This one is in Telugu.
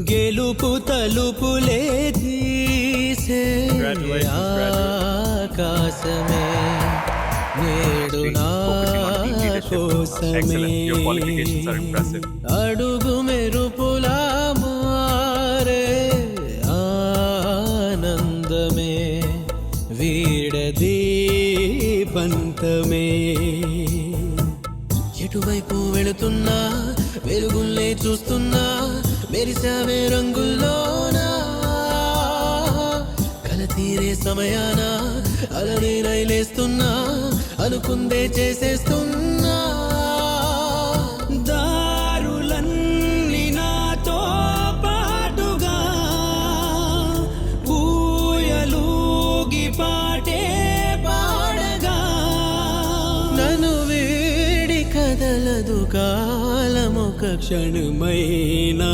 గెలుపు తలుపులే తీసే ఆకాశమే నేడు నా కోసమే అడుగు మెరుపులా మారే ఆనందమే వీడది పంతమే ఎటువైపు వెళుతున్నా వెలుగుల్లే చూస్తున్నా మెరిసావే రంగుల్లోనా కల తీరే సమయాన అలనే నైలేస్తున్నా అనుకుందే చేసేస్తున్నా దారులన్నీ నాతో పాటుగా ఊయలూగి పాటే పాడగా నన్ను వీడి కదలదు కాలమొక క్షణమైనా